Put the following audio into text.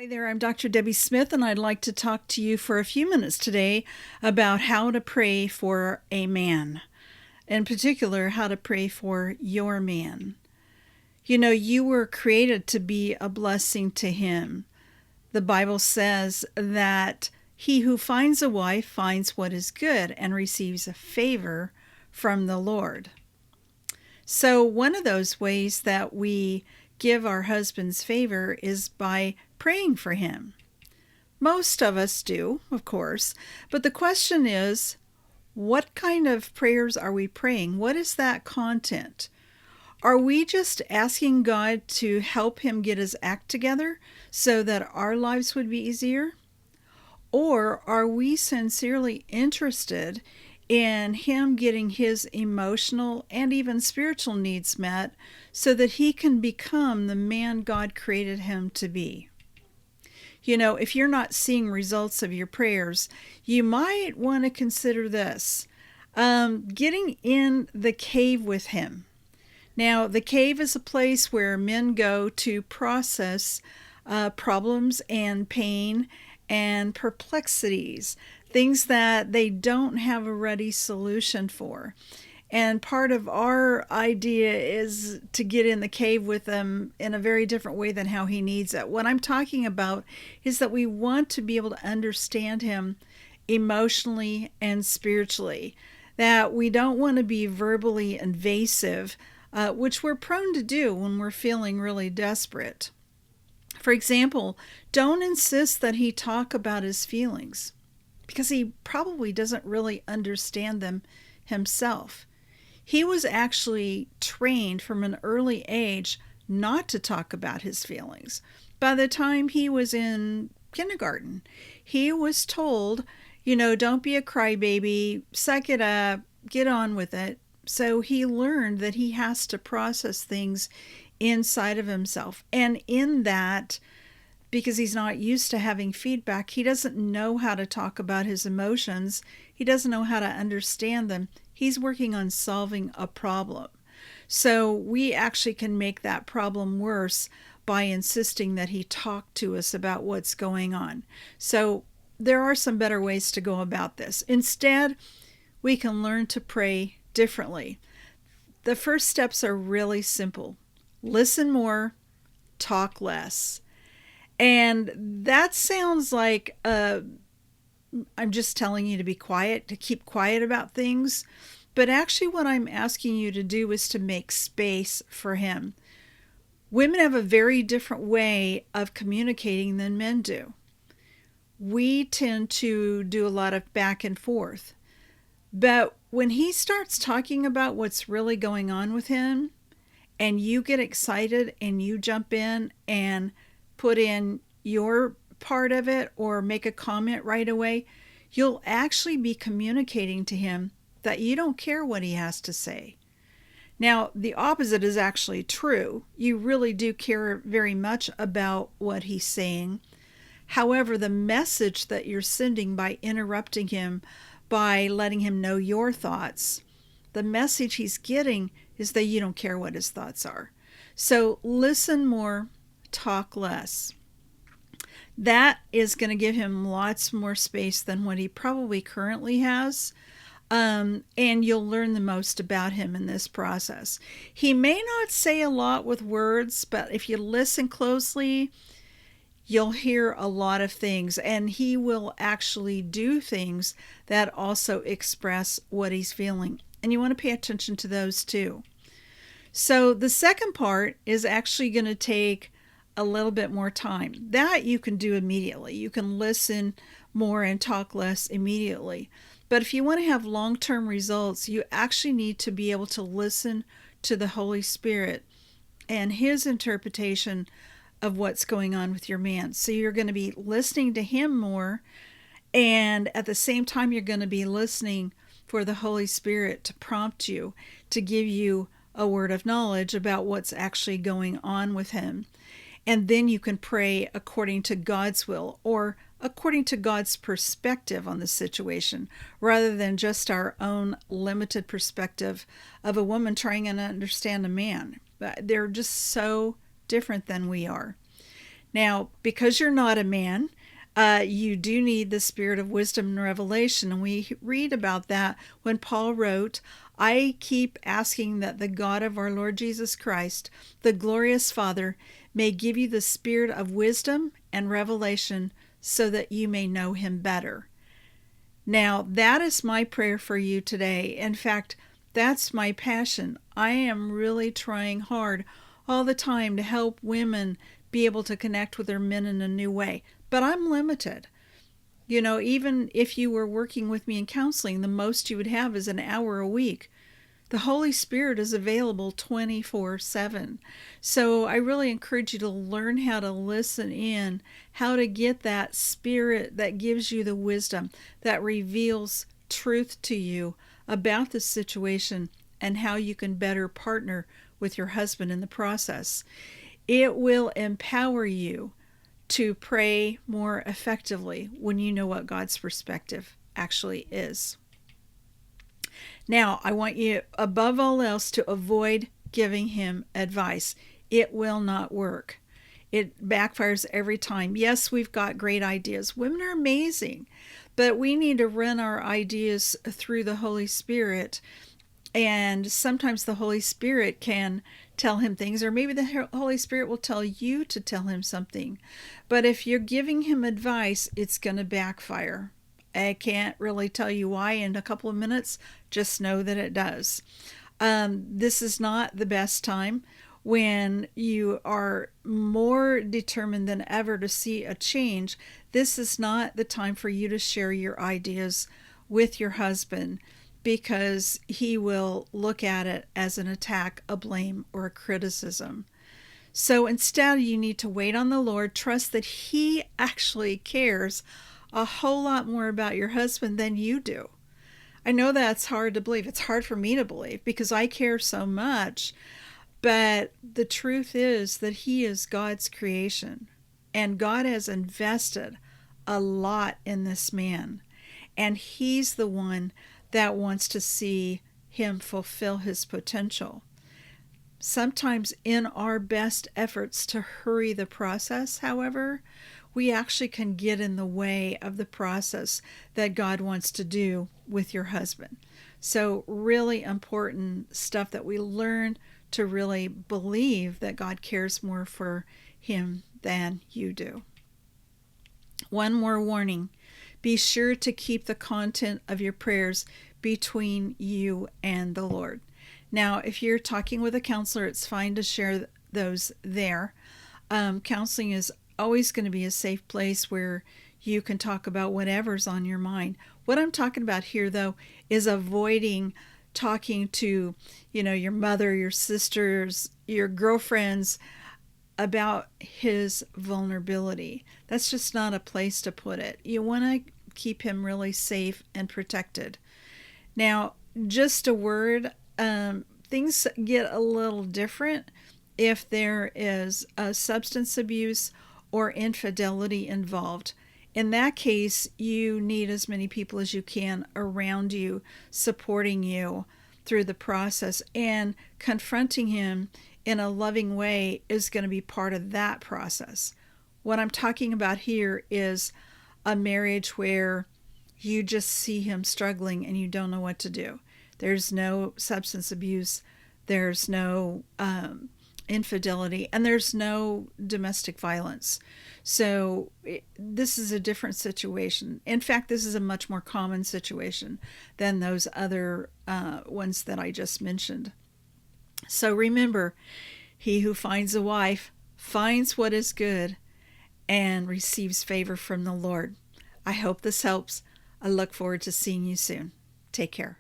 Hi there, I'm Dr. Debbie Smith, and I'd like to talk to you for a few minutes today about how to pray for a man. In particular, how to pray for your man. You know, you were created to be a blessing to him. The Bible says that he who finds a wife finds what is good and receives a favor from the Lord. So, one of those ways that we give our husbands favor is by praying for him. Most of us do, of course, but the question is, what kind of prayers are we praying? What is that content? Are we just asking God to help him get his act together so that our lives would be easier? Or are we sincerely interested in him getting his emotional and even spiritual needs met so that he can become the man God created him to be? You know, if you're not seeing results of your prayers, you might want to consider this. Getting in the cave with him. Now, the cave is a place where men go to process problems and pain and perplexities, things that they don't have a ready solution for. And part of our idea is to get in the cave with him in a very different way than how he needs it. What I'm talking about is that we want to be able to understand him emotionally and spiritually, that we don't want to be verbally invasive, which we're prone to do when we're feeling really desperate. For example, don't insist that he talk about his feelings because he probably doesn't really understand them himself. He was actually trained from an early age not to talk about his feelings. By the time he was in kindergarten, he was told, you know, don't be a crybaby, suck it up, get on with it. So he learned that he has to process things inside of himself. And in that, because he's not used to having feedback, he doesn't know how to talk about his emotions. He doesn't know how to understand them. He's working on solving a problem. So we actually can make that problem worse by insisting that he talk to us about what's going on. So there are some better ways to go about this. Instead, we can learn to pray differently. The first steps are really simple. Listen more, talk less. And that sounds like I'm just telling you to be quiet, to keep quiet about things. But actually what I'm asking you to do is to make space for him. Women have a very different way of communicating than men do. We tend to do a lot of back and forth. But when he starts talking about what's really going on with him, and you get excited and you jump in and put in your part of it or make a comment right away, you'll actually be communicating to him that you don't care what he has to say. Now, the opposite is actually true. You really do care very much about what he's saying. However, the message that you're sending by interrupting him, by letting him know your thoughts, the message he's getting is that you don't care what his thoughts are. So listen more, talk less. That is going to give him lots more space than what he probably currently has. And you'll learn the most about him in this process. He may not say a lot with words, but if you listen closely, you'll hear a lot of things, and he will actually do things that also express what he's feeling. And you want to pay attention to those too. So the second part is actually going to take a little bit more time. That you can do immediately. You can listen more and talk less immediately. But if you want to have long-term results, you actually need to be able to listen to the Holy Spirit and his interpretation of what's going on with your man. So you're going to be listening to him more, and at the same time you're going to be listening for the Holy Spirit to prompt you, to give you a word of knowledge about what's actually going on with him. And then you can pray according to God's will or according to God's perspective on the situation, rather than just our own limited perspective of a woman trying to understand a man. They're just so different than we are. Now, because you're not a man, you do need the spirit of wisdom and revelation. And we read about that when Paul wrote, I keep asking that the God of our Lord Jesus Christ, the glorious Father, may give you the spirit of wisdom and revelation so that you may know him better. Now, that is my prayer for you today. In fact, that's my passion. I am really trying hard all the time to help women be able to connect with their men in a new way. But I'm limited. Even if you were working with me in counseling, the most you would have is an hour a week. The Holy Spirit is available 24/7. So I really encourage you to learn how to listen in, how to get that spirit that gives you the wisdom, that reveals truth to you about the situation and how you can better partner with your husband in the process. It will empower you to pray more effectively when you know what God's perspective actually is. Now, I want you, above all else, to avoid giving him advice. It will not work. It backfires every time. Yes, we've got great ideas. Women are amazing, but we need to run our ideas through the Holy Spirit. And sometimes the Holy Spirit can tell him things, or maybe the Holy Spirit will tell you to tell him something. But if you're giving him advice, it's going to backfire. I can't really tell you why in a couple of minutes. Just know that it does. This is not the best time when you are more determined than ever to see a change. This is not the time for you to share your ideas with your husband, because he will look at it as an attack, a blame, or a criticism. So instead, you need to wait on the Lord, trust that he actually cares a whole lot more about your husband than you do. I know that's hard to believe. It's hard for me to believe because I care so much. But the truth is that he is God's creation, and God has invested a lot in this man. And he's the one that wants to see him fulfill his potential. Sometimes in our best efforts to hurry the process, however, we actually can get in the way of the process that God wants to do with your husband. So really important stuff that we learn to really believe that God cares more for him than you do. One more warning. Be sure to keep the content of your prayers between you and the Lord. Now, if you're talking with a counselor, it's fine to share those there. Counseling is always going to be a safe place where you can talk about whatever's on your mind. What I'm talking about here, though, is avoiding talking to, your mother, your sisters, your girlfriends about his vulnerability. That's just not a place to put it. You want to keep him really safe and protected. Now, just a word, things get a little different if there is a substance abuse or infidelity involved. In that case, you need as many people as you can around you, supporting you through the process, and confronting him in a loving way is going to be part of that process. What I'm talking about here is a marriage where you just see him struggling and you don't know what to do. There's no substance abuse, there's no infidelity, and there's no domestic violence. So this is a different situation. In fact, this is a much more common situation than those other ones that I just mentioned. So remember, he who finds a wife finds what is good and receives favor from the Lord. I hope this helps. I look forward to seeing you soon. Take care.